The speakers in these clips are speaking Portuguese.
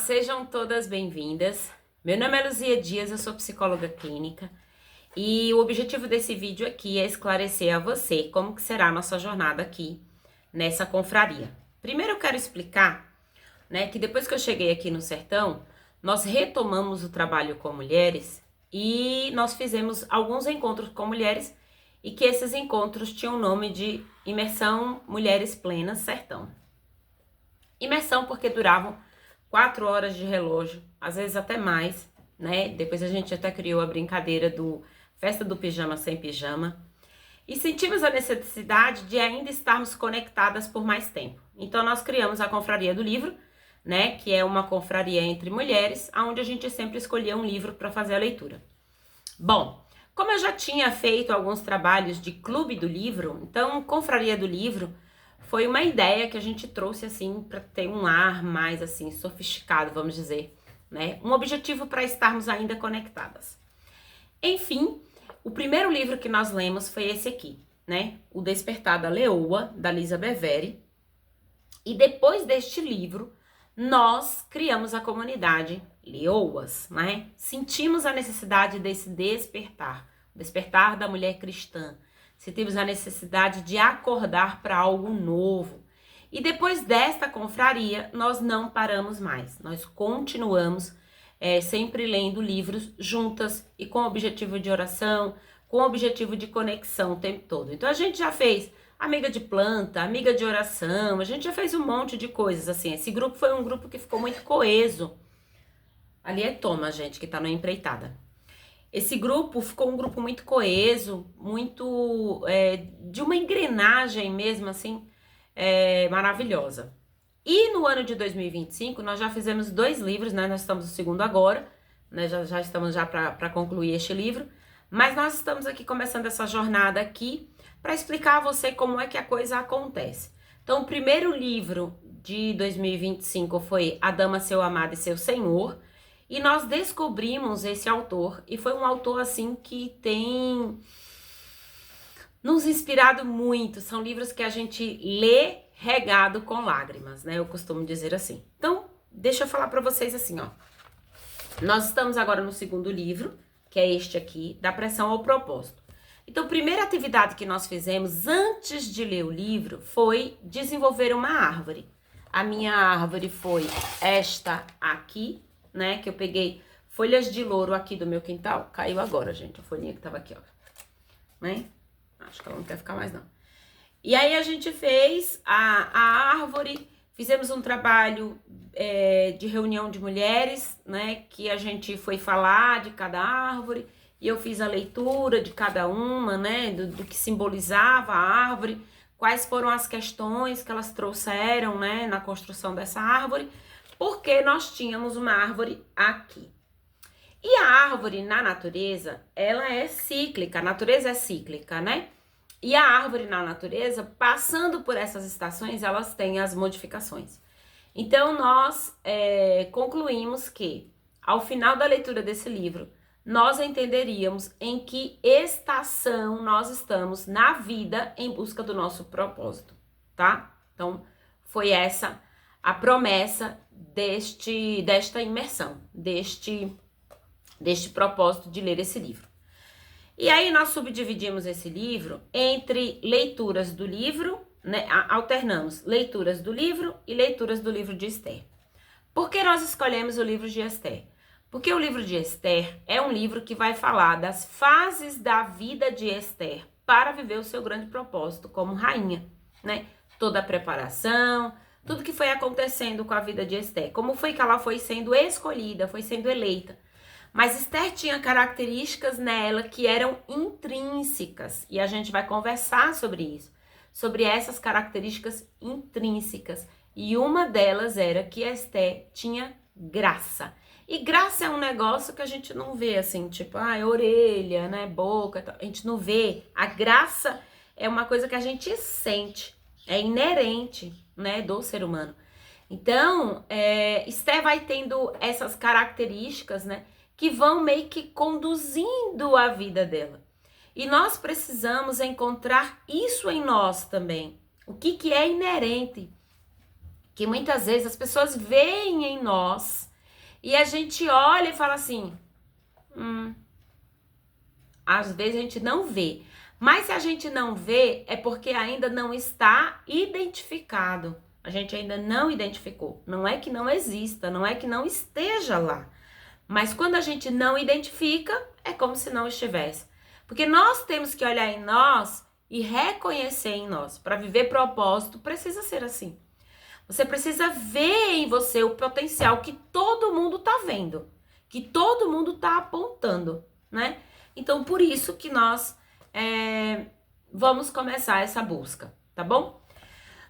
Sejam todas bem-vindas. Meu nome é Luzia Dias, eu sou psicóloga clínica e o objetivo desse vídeo aqui é esclarecer a você como que será a nossa jornada aqui nessa confraria. Primeiro eu quero explicar, que depois que eu cheguei aqui no sertão, nós retomamos o trabalho com mulheres e nós fizemos alguns encontros com mulheres e que esses encontros tinham o nome de Imersão Mulheres Plenas Sertão. Imersão porque duravam 4 horas de relógio, às vezes até mais, né? Depois a gente até criou a brincadeira do festa do pijama sem pijama. E sentimos a necessidade de ainda estarmos conectadas por mais tempo. Então nós criamos a Confraria do Livro, né? Que é uma confraria entre mulheres, onde a gente sempre escolhia um livro para fazer a leitura. Bom, como eu já tinha feito alguns trabalhos de clube do livro, então Confraria do Livro foi uma ideia que a gente trouxe assim para ter um ar mais assim sofisticado, vamos dizer, né? Um objetivo para estarmos ainda conectadas. Enfim, o primeiro livro que nós lemos foi esse aqui, né? O Despertar da Leoa, da Lisa Bevere. E depois deste livro, nós criamos a comunidade Leoas, né? Sentimos a necessidade desse despertar, o despertar da mulher cristã. Sentimos a necessidade de acordar para algo novo. E depois desta confraria, nós não paramos mais. Nós continuamos sempre lendo livros juntas e com objetivo de oração, com objetivo de conexão o tempo todo. Então a gente já fez amiga de planta, amiga de oração, a gente já fez um monte de coisas assim. Esse grupo foi um grupo que ficou muito coeso. Ali é Toma, gente, que tá na empreitada. Esse grupo ficou um grupo muito coeso, muito de uma engrenagem mesmo, assim, maravilhosa. E no ano de 2025, nós já fizemos 2 livros, né? Nós estamos no segundo agora, né? Já estamos já para concluir este livro. Mas nós estamos aqui começando essa jornada aqui para explicar a você como é que a coisa acontece. Então, o primeiro livro de 2025 foi A Dama, Seu Amado e Seu Senhor. E nós descobrimos esse autor, e foi um autor assim que tem nos inspirado muito. São livros que a gente lê regado com lágrimas, né? Eu costumo dizer assim. Então, deixa eu falar para vocês assim, ó. Nós estamos agora no segundo livro, que é este aqui, Da Pressão ao Propósito. Então, a primeira atividade que nós fizemos antes de ler o livro foi desenvolver uma árvore. A minha árvore foi esta aqui, né, que eu peguei folhas de louro aqui do meu quintal. Caiu agora, gente, a folhinha que tava aqui, ó. Né? Acho que ela não quer ficar mais, não. E aí a gente fez a árvore, fizemos um trabalho de reunião de mulheres, né, que a gente foi falar de cada árvore, e eu fiz a leitura de cada uma, né, do que simbolizava a árvore, quais foram as questões que elas trouxeram, né, na construção dessa árvore, porque nós tínhamos uma árvore aqui. E a árvore na natureza, ela é cíclica, a natureza é cíclica, né? E a árvore na natureza, passando por essas estações, elas têm as modificações. Então, nós concluímos que, ao final da leitura desse livro, nós entenderíamos em que estação nós estamos na vida em busca do nosso propósito, tá? Então, foi essa a promessa desta imersão, deste propósito de ler esse livro. E aí nós subdividimos esse livro entre leituras do livro, né, alternamos leituras do livro e leituras do livro de Esther. Por que nós escolhemos o livro de Esther? Porque o livro de Esther é um livro que vai falar das fases da vida de Esther para viver o seu grande propósito como rainha, né? Toda a preparação, tudo que foi acontecendo com a vida de Esther, como foi que ela foi sendo escolhida, foi sendo eleita. Mas Esther tinha características nela que eram intrínsecas, e a gente vai conversar sobre isso, sobre essas características intrínsecas. E uma delas era que Esther tinha graça. E graça é um negócio que a gente não vê assim, tipo, orelha, né, boca, a gente não vê. A graça é uma coisa que a gente sente, é inerente, né, do ser humano. Então, Esther vai tendo essas características, né, que vão meio que conduzindo a vida dela. E nós precisamos encontrar isso em nós também. O que é inerente? Que muitas vezes as pessoas veem em nós E a gente olha e fala assim, às vezes a gente não vê. Mas se a gente não vê, é porque ainda não está identificado. A gente ainda não identificou. Não é que não exista, não é que não esteja lá. Mas quando a gente não identifica, é como se não estivesse. Porque nós temos que olhar em nós e reconhecer em nós. Para viver propósito, precisa ser assim. Você precisa ver em você o potencial que todo mundo tá vendo, que todo mundo tá apontando, né? Então, por isso que nós vamos começar essa busca, tá bom?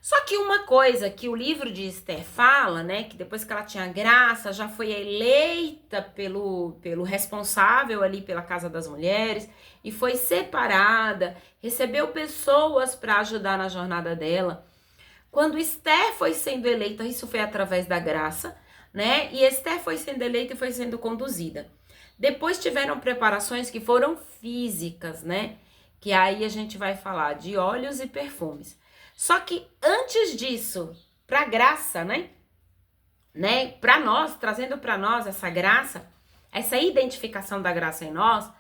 Só que uma coisa que o livro de Esther fala, né, que depois que ela tinha graça, já foi eleita pelo responsável ali pela Casa das Mulheres e foi separada, recebeu pessoas para ajudar na jornada dela. Quando Esther foi sendo eleita, isso foi através da graça, né? E Esther foi sendo eleita e foi sendo conduzida. Depois tiveram preparações que foram físicas, né? Que aí a gente vai falar de óleos e perfumes. Só que antes disso, para graça, né? Para nós, trazendo para nós essa graça, essa identificação da graça em nós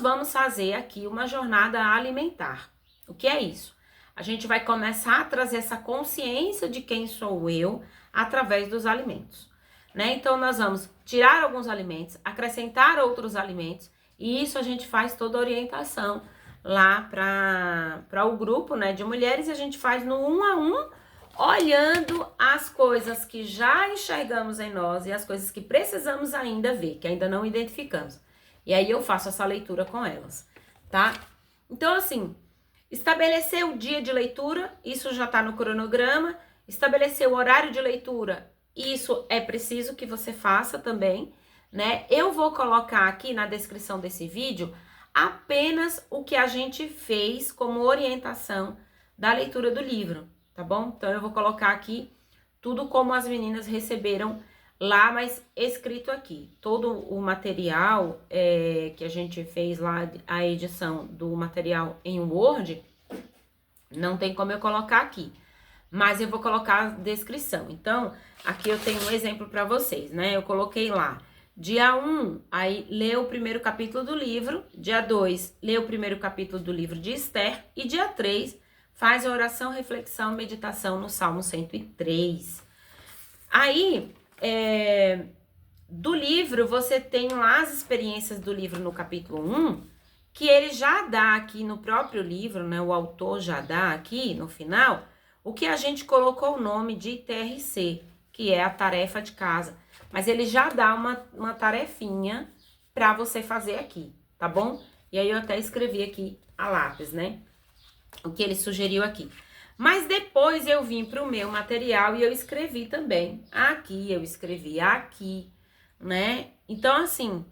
vamos fazer aqui uma jornada alimentar. O que é isso? A gente vai começar a trazer essa consciência de quem sou eu através dos alimentos, né? Então, nós vamos tirar alguns alimentos, acrescentar outros alimentos, e isso a gente faz toda a orientação lá para o grupo, né, de mulheres, e a gente faz no 1 a 1, olhando as coisas que já enxergamos em nós e as coisas que precisamos ainda ver, que ainda não identificamos. E aí eu faço essa leitura com elas, tá? Então, assim, estabelecer o dia de leitura, isso já está no cronograma. Estabelecer o horário de leitura, isso é preciso que você faça também, né? Eu vou colocar aqui na descrição desse vídeo apenas o que a gente fez como orientação da leitura do livro, tá bom? Então, eu vou colocar aqui tudo como as meninas receberam lá, mas escrito aqui. Todo o material que a gente fez lá, a edição do material em Word, não tem como eu colocar aqui, mas eu vou colocar a descrição. Então, aqui eu tenho um exemplo para vocês, né? Eu coloquei lá, dia 1, aí lê o primeiro capítulo do livro, dia 2, lê o primeiro capítulo do livro de Esther, e dia 3, faz a oração, reflexão, meditação no Salmo 103. Aí, do livro, você tem lá as experiências do livro no capítulo 1, que ele já dá aqui no próprio livro, né? O autor já dá aqui no final, o que a gente colocou o nome de TRC, que é a tarefa de casa. Mas ele já dá uma tarefinha para você fazer aqui, tá bom? E aí eu até escrevi aqui a lápis, né? O que ele sugeriu aqui. Mas depois eu vim para o meu material e eu escrevi também. Aqui, eu escrevi aqui, né? Então, assim,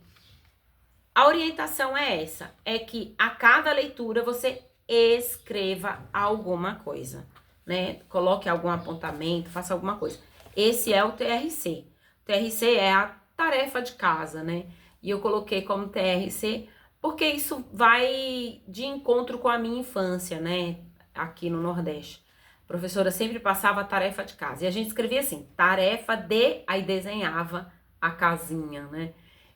a orientação é essa. É que a cada leitura você escreva alguma coisa, né? Coloque algum apontamento, faça alguma coisa. Esse é o TRC. O TRC é a tarefa de casa, né? E eu coloquei como TRC porque isso vai de encontro com a minha infância, né? Aqui no Nordeste. A professora sempre passava a tarefa de casa. E a gente escrevia assim, tarefa de... Aí desenhava a casinha, né?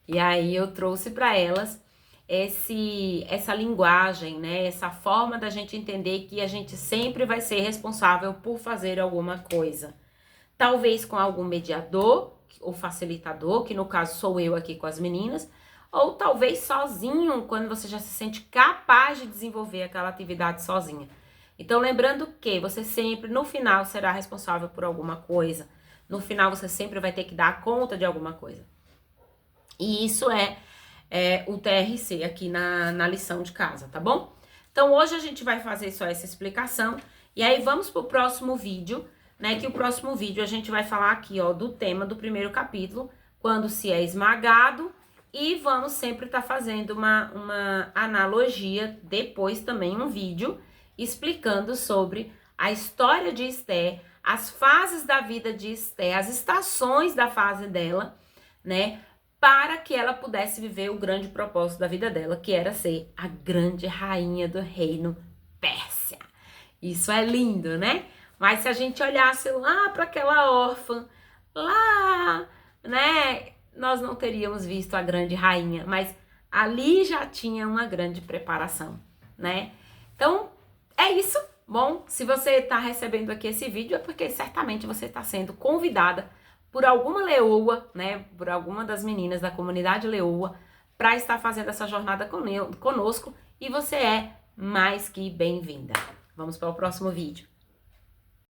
E aí eu trouxe para elas essa linguagem, né? Essa forma da gente entender que a gente sempre vai ser responsável por fazer alguma coisa. Talvez com algum mediador ou facilitador, que no caso sou eu aqui com as meninas, ou talvez sozinho, quando você já se sente capaz de desenvolver aquela atividade sozinha. Então, lembrando que você sempre, no final, será responsável por alguma coisa. No final, você sempre vai ter que dar conta de alguma coisa. E isso é o TRC aqui na lição de casa, tá bom? Então, hoje a gente vai fazer só essa explicação. E aí, vamos pro próximo vídeo, né? Que o próximo vídeo a gente vai falar aqui, ó, do tema do primeiro capítulo, quando se é esmagado. E vamos sempre estar fazendo uma analogia, depois também um vídeo, explicando sobre a história de Esther, as fases da vida de Esther, as estações da fase dela, né? Para que ela pudesse viver o grande propósito da vida dela, que era ser a grande rainha do reino Pérsia. Isso é lindo, né? Mas se a gente olhasse lá para aquela órfã, lá, né, nós não teríamos visto a grande rainha, mas ali já tinha uma grande preparação, né? Então, é isso. Bom, se você está recebendo aqui esse vídeo é porque certamente você está sendo convidada por alguma leoa, né? Por alguma das meninas da comunidade leoa para estar fazendo essa jornada conosco e você é mais que bem-vinda. Vamos para o próximo vídeo.